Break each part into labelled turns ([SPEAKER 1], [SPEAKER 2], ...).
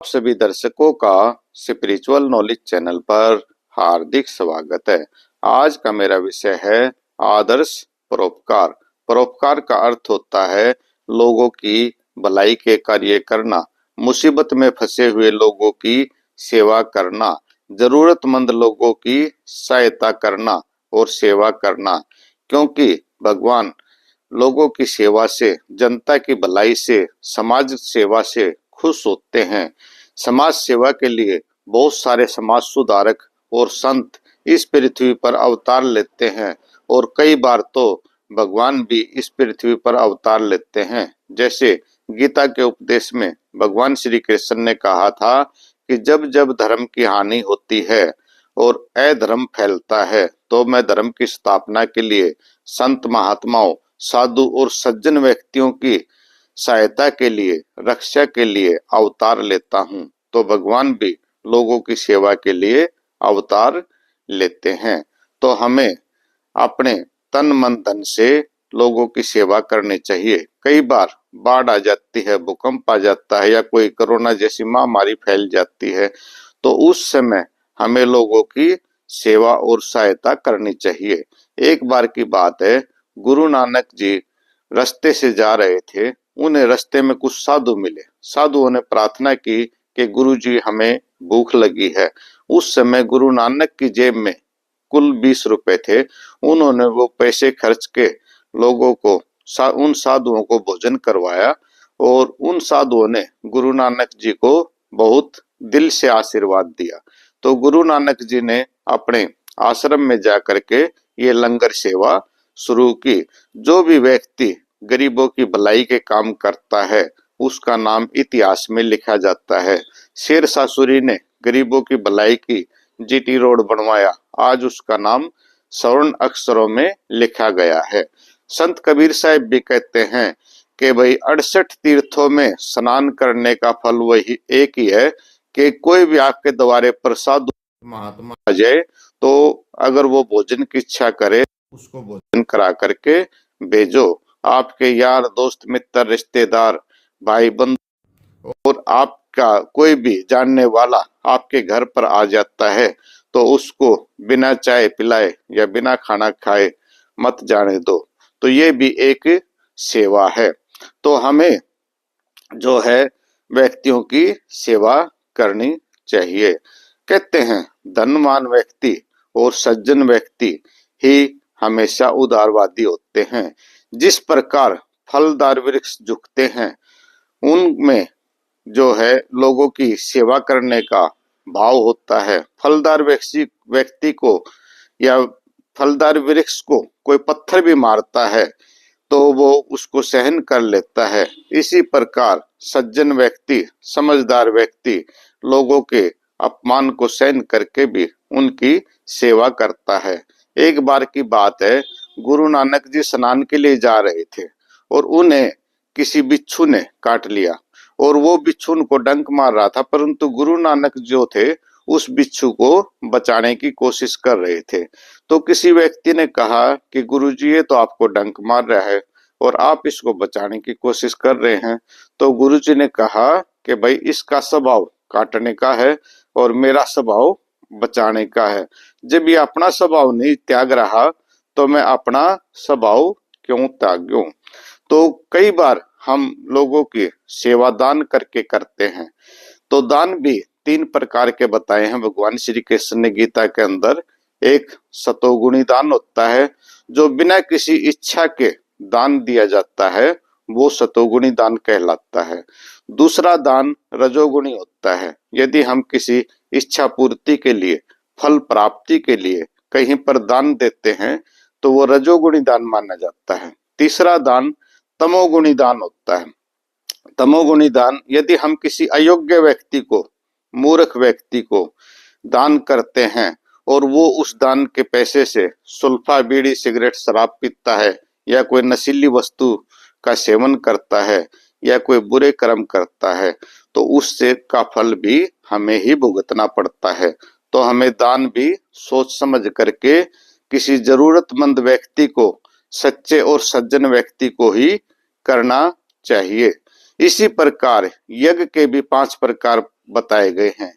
[SPEAKER 1] आप सभी दर्शकों का स्पिरिचुअल नॉलेज चैनल पर हार्दिक स्वागत है। आज का मेरा विषय है आदर्श परोपकार। परोपकार का अर्थ होता है लोगों की भलाई के कार्य करना, मुसीबत में फंसे हुए लोगों की सेवा करना, जरूरतमंद लोगों की सहायता करना और सेवा करना। क्योंकि भगवान लोगों की सेवा से, जनता की भलाई से, समाज सेवा से खुश होते हैं। समाज सेवा के लिए बहुत सारे समाज सुधारक और संत इस पृथ्वी पर अवतार लेते हैं और कई बार तो भगवान भी इस पृथ्वी पर अवतार लेते हैं। जैसे गीता के उपदेश में भगवान श्री कृष्ण ने कहा था कि जब जब धर्म की हानि होती है और अधर्म फैलता है तो मैं धर्म की स्थापना के लिए संत महात्माओं, साधु और सज्जन व्यक्तियों की सहायता के लिए, रक्षा के लिए अवतार लेता हूँ। तो भगवान भी लोगों की सेवा के लिए अवतार लेते हैं। तो हमें अपने तन मन धन से लोगों की सेवा करनी चाहिए। कई बार बाढ़ आ जाती है, भूकंप आ जाता है या कोई कोरोना जैसी महामारी फैल जाती है, तो उस समय हमें लोगों की सेवा और सहायता करनी चाहिए। एक बार की बात है, गुरु नानक जी रास्ते से जा रहे थे। उन्हें रास्ते में कुछ साधु मिले। साधुओं ने प्रार्थना की कि गुरु जी हमें भूख लगी है। उस समय गुरु नानक की जेब में कुल 20 रुपए थे। उन्होंने वो पैसे खर्च के लोगों को, उन साधुओं को भोजन करवाया और उन साधुओं ने गुरु नानक जी को बहुत दिल से आशीर्वाद दिया। तो गुरु नानक जी ने अपने आश्रम में जाकर के ये लंगर सेवा शुरू की। जो भी व्यक्ति गरीबों की भलाई के काम करता है उसका नाम इतिहास में लिखा जाता है। शेरशाह सूरी ने गरीबों की भलाई की, जीटी रोड बनवाया, आज उसका नाम स्वर्ण अक्षरों में लिखा गया है। संत कबीर साहब भी कहते हैं कि भाई 68 तीर्थों में स्नान करने का फल वही एक ही है कि कोई भी आपके द्वारे प्रसाद महात्मा आ जाए तो अगर वो भोजन की इच्छा करे उसको भोजन करा करके भेजो। आपके यार दोस्त मित्र रिश्तेदार भाई बंधु और आपका कोई भी जानने वाला आपके घर पर आ जाता है तो उसको बिना चाय पिलाए या बिना खाना खाए मत जाने दो। तो ये भी एक सेवा है। तो हमें जो है व्यक्तियों की सेवा करनी चाहिए। कहते हैं धनवान व्यक्ति और सज्जन व्यक्ति ही हमेशा उदारवादी होते हैं। जिस प्रकार फलदार वृक्ष झुकते हैं उनमें जो है लोगों की सेवा करने का भाव होता है। फलदार व्यक्ति को या फलदार वृक्ष को कोई पत्थर भी मारता है तो वो उसको सहन कर लेता है। इसी प्रकार सज्जन व्यक्ति, समझदार व्यक्ति लोगों के अपमान को सहन करके भी उनकी सेवा करता है। एक बार की बात है, गुरु नानक जी स्नान के लिए जा रहे थे और उन्हें किसी बिच्छू ने काट लिया और वो बिच्छू उनको डंक मार रहा था, परंतु गुरु नानक जो थे उस बिच्छू को बचाने की कोशिश कर रहे थे। तो किसी व्यक्ति ने कहा कि गुरुजी ये तो आपको डंक मार रहा है और आप इसको बचाने की कोशिश कर रहे हैं। तो गुरुजी ने कहा कि भाई इसका स्वभाव काटने का है और मेरा स्वभाव बचाने का है। जब ये अपना स्वभाव नहीं त्याग रहा तो मैं अपना स्वभाव क्यों त्यागूं। तो कई बार हम लोगों की सेवा दान करके करते हैं। तो दान भी 3 प्रकार के बताए हैं भगवान श्री कृष्ण ने गीता के अंदर। एक सतोगुणी दान होता है जो बिना किसी इच्छा के दान दिया जाता है, वो सतोगुणी दान कहलाता है। दूसरा दान रजोगुणी होता है। यदि हम किसी इच्छा पूर्ति के लिए, फल प्राप्ति के लिए कहीं पर दान देते हैं तो वो रजोगुणी दान माना जाता है। तीसरा दान तमोगुणी दान होता है। तमोगुणी दान यदि हम किसी अयोग्य व्यक्ति को, मूर्ख व्यक्ति को दान करते हैं और वो उस दान के पैसे से सुल्फा, बीड़ी, सिगरेट, शराब पीता है या कोई नशीली वस्तु का सेवन करता है या कोई बुरे कर्म करता है तो उससे का फल भी हमें ही भुगतना पड़ता है। तो हमें दान भी सोच समझ करके किसी जरूरतमंद व्यक्ति को, सच्चे और सज्जन व्यक्ति को ही करना चाहिए। इसी प्रकार यज्ञ के भी 5 प्रकार बताए गए हैं।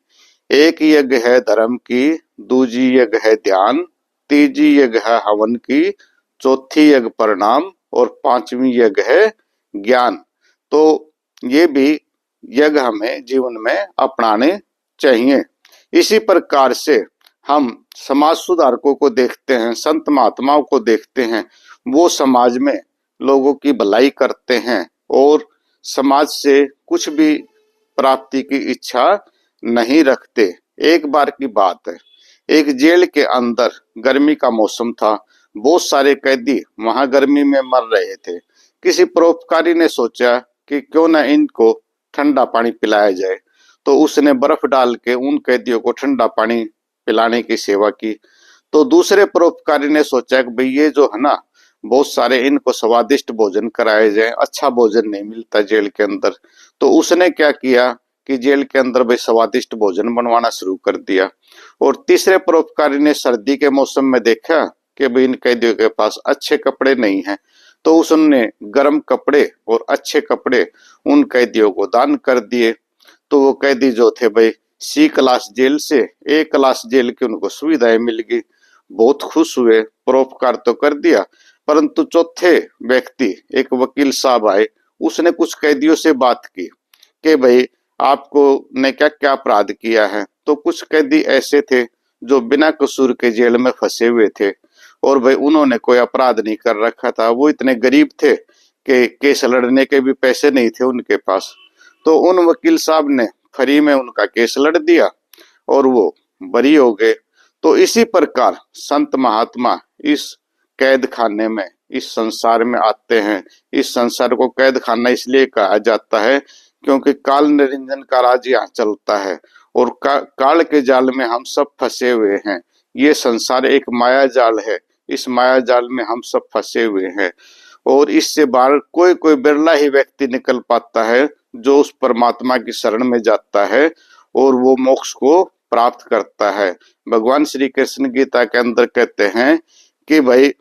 [SPEAKER 1] एक यज्ञ है धर्म की, दूजी यज्ञ है ध्यान, तीजी यज्ञ है हवन की, चौथी यज्ञ प्रणाम और पांचवी यज्ञ है ज्ञान। तो ये भी यज्ञ हमें जीवन में अपनाने चाहिए। इसी प्रकार से हम समाज सुधारकों को देखते हैं, संत महात्माओं को देखते हैं, वो समाज में लोगों की भलाई करते हैं और समाज से कुछ भी प्राप्ति की इच्छा नहीं रखते। एक बार की बात है, एक जेल के अंदर गर्मी का मौसम था, बहुत सारे कैदी वहां गर्मी में मर रहे थे। किसी परोपकारी ने सोचा कि क्यों न इनको ठंडा पानी पिलाया जाए, तो उसने बर्फ डाल के उन कैदियों को ठंडा पानी पिलाने की सेवा की। तो दूसरे परोपकारी ने सोचा कि भाई ये जो है ना, बहुत सारे इनको स्वादिष्ट भोजन कराए जाए, अच्छा भोजन नहीं मिलता जेल के अंदर। तो उसने क्या किया कि जेल के अंदर भाई स्वादिष्ट भोजन बनवाना शुरू कर दिया। और तीसरे परोपकारी ने सर्दी के मौसम में देखा कि भाई इन कैदियों के पास अच्छे कपड़े नहीं हैं, तो उसने गर्म कपड़े और अच्छे कपड़े उन कैदियों को दान कर दिए। तो वो कैदी जो थे भाई सी क्लास जेल से ए क्लास जेल की उनको सुविधाएं मिल गई, बहुत खुश हुए, परोपकार तो कर दिया। परंतु चौथे व्यक्ति एक वकील साहब आए, उसने कुछ कैदियों से बात की कि भाई आपको ने क्या क्या अपराध किया है। तो कुछ कैदी ऐसे थे जो बिना कसूर के जेल में फंसे हुए थे और भाई उन्होंने कोई अपराध नहीं कर रखा था, वो इतने गरीब थे कि केस लड़ने के भी पैसे नहीं थे उनके पास। तो उन वकील साहब ने फ्री में उनका केस लड़ दिया और वो बरी हो गए। तो इसी प्रकार संत महात्मा इस कैद खाने में, इस संसार में आते हैं। इस संसार को कैद खाना इसलिए कहा जाता है क्योंकि काल निरंजन का राज यहाँ चलता है और काल के जाल में हम सब फंसे हुए हैं। ये संसार एक माया जाल है, इस माया जाल में हम सब फंसे हुए हैं और इससे बाहर कोई कोई बिरला ही व्यक्ति निकल पाता है जो उस परमात्मा की शरण में जाता है और वो मोक्ष को प्राप्त करता है। भगवान श्री कृष्ण गीता के अंदर कहते हैं कि भाई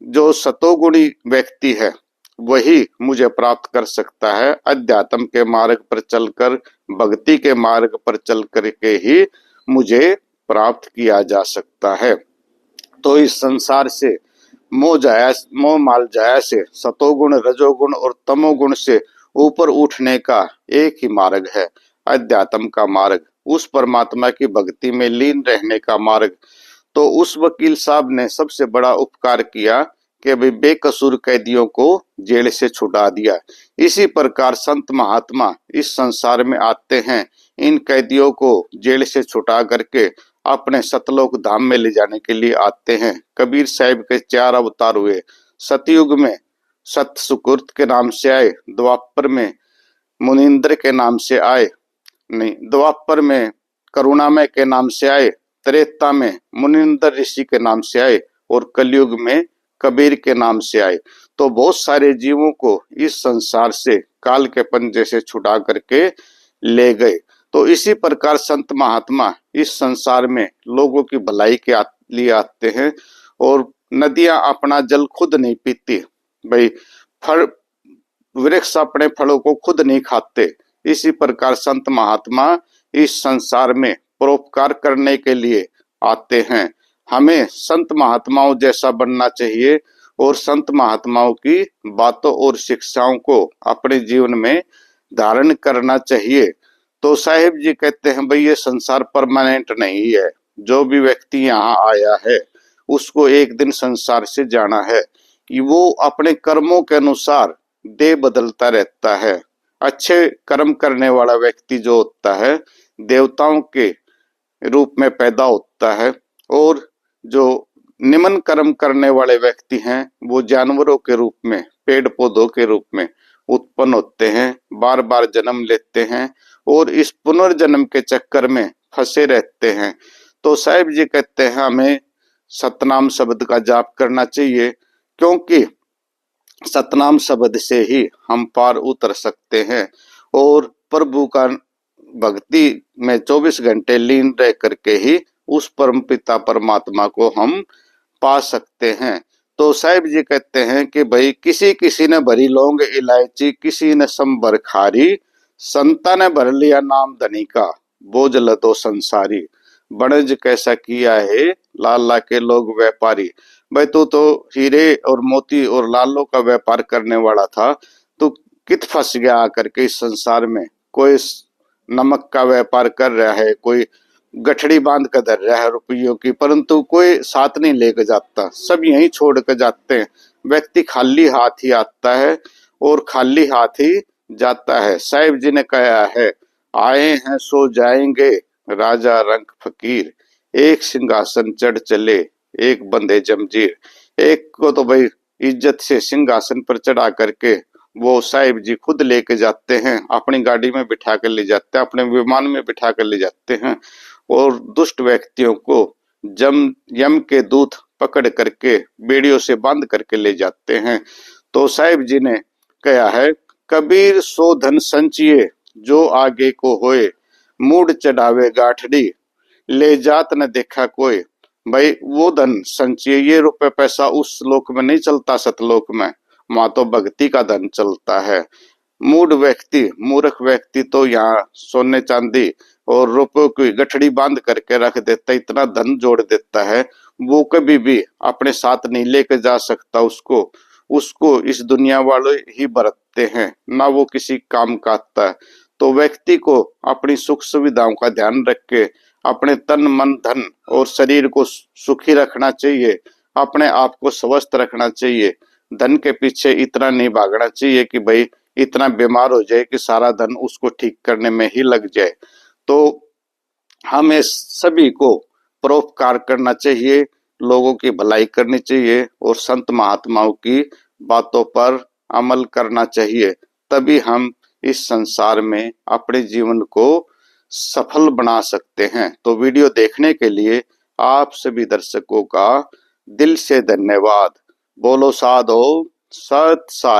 [SPEAKER 1] जो सतोगुणी व्यक्ति है वही मुझे प्राप्त कर सकता है। अध्यात्म के मार्ग पर चलकर, भक्ति के मार्ग पर चल करके ही मुझे प्राप्त किया जा सकता है। तो इस संसार से मोह माल जाया से सतोगुण, रजोगुण और तमोगुण से ऊपर उठने का एक ही मार्ग है, अध्यात्म का मार्ग, उस परमात्मा की भक्ति में लीन रहने का मार्ग। तो उस वकील साहब ने सबसे बड़ा उपकार किया कि भाई बेकसूर कैदियों को जेल से छुड़ा दिया। इसी प्रकार संत महात्मा इस संसार में आते हैं, इन कैदियों को जेल से छुटा करके अपने सतलोक धाम में ले जाने के लिए आते हैं। कबीर साहिब के 4 अवतार हुए। सतयुग में सत सुकृत के नाम से आए, द्वापर में मुनिंद्र के नाम से आए, नहीं द्वापर में करुणामय के नाम से आए, त्रेता में मुनिंद्र ऋषि के नाम से आए और कलयुग में कबीर के नाम से आए। तो बहुत सारे जीवों को इस संसार से काल के पंजे से छुड़ा करके ले गए। तो इसी प्रकार संत महात्मा इस संसार में लोगों की भलाई के लिए आते हैं और नदियां अपना जल खुद नहीं पीती, भाई फल वृक्ष अपने फलों को खुद नहीं खाते। इसी प्रकार संत महात्मा इस संसार में परोपकार करने के लिए आते हैं। हमें संत महात्माओं जैसा बनना चाहिए और संत महात्माओं की बातों और शिक्षाओं को अपने जीवन में धारण करना चाहिए। तो साहिब जी कहते हैं भाई ये संसार परमानेंट नहीं है, जो भी व्यक्ति यहाँ आया है उसको एक दिन संसार से जाना है। वो अपने कर्मों के अनुसार देह बदलता रहता है। अच्छे कर्म करने वाला व्यक्ति जो होता है देवताओं के रूप में पैदा होता है और जो निम्न कर्म करने वाले व्यक्ति हैं वो जानवरों के रूप में, पेड़ पौधों के रूप में उत्पन्न होते हैं, बार बार जन्म लेते हैं और इस पुनर्जन्म के चक्कर में फंसे रहते हैं। तो साहिब जी कहते हैं हमें सतनाम शब्द का जाप करना चाहिए, क्योंकि सतनाम शब्द से ही हम पार उतर सकते हैं और प्रभु का भक्ति में 24 घंटे लीन रह करके ही उस परम पिता परमात्मा को हम पा सकते हैं। तो साहिब जी कहते हैं कि भाई किसी किसी ने भरी लौंग इलायची, किसी ने संबर खारी, संता ने भर लिया नाम धनी का, बोझ लदो संसारी, बनज कैसा किया है लाल ला के लोग व्यापारी। भाई तू तो हीरे और मोती और लालों का व्यापार करने वाला था, तू कित फंस गया आकर के इस संसार में। कोई नमक का व्यापार कर रहा है, कोई गठड़ी बांध कर धर रहा है रुपयों की, परंतु कोई साथ नहीं लेकर जाता, सब यहीं छोड़ कर जाते हैं। व्यक्ति खाली हाथ ही आता है और खाली हाथ ही जाता है। साहिब जी ने कहा है, आए हैं सो जाएंगे राजा रंग फकीर, एक सिंहासन चढ़ चले एक बंदे जमजीर। एक को तो भाई इज्जत से सिंहासन पर चढ़ा करके वो साहिब जी खुद लेके जाते हैं, अपनी गाड़ी में बिठा कर ले जाते हैं, अपने विमान में बिठा कर ले जाते हैं, और दुष्ट व्यक्तियों को यम के दूत पकड़ करके बेड़ियों से बांध करके ले जाते हैं। तो साहिब जी ने कहा है, कबीर सो धन संचिए जो आगे को होए, मूड चढ़ावे गाठड़ी ले जात न देखा कोई। भाई वो धन संचय, ये रुपए पैसा उस लोक में नहीं चलता, सतलोक में, वहां तो भक्ति का धन चलता है। मूढ़ व्यक्ति, मूर्ख व्यक्ति तो यहाँ सोने चांदी और रुपयों की गठड़ी बांध करके रख देता, इतना धन जोड़ देता है, वो कभी भी अपने साथ नहीं लेकर जा सकता। उसको उसको इस दुनिया वाले ही बरतते हैं, ना वो किसी काम का आता है। तो व्यक्ति को अपनी सुख सुविधाओं का ध्यान रख के अपने तन मन धन और शरीर को सुखी रखना चाहिए, अपने आप को स्वस्थ रखना चाहिए। धन के पीछे इतना नहीं भागना चाहिए कि भाई इतना बीमार हो जाए कि सारा धन उसको ठीक करने में ही लग जाए। तो हमें सभी को परोपकार करना चाहिए, लोगों की भलाई करनी चाहिए और संत महात्माओं की बातों पर अमल करना चाहिए, तभी हम इस संसार में अपने जीवन को सफल बना सकते हैं। तो वीडियो देखने के लिए आप सभी दर्शकों का दिल से धन्यवाद। बोलो साधो सत साहिब।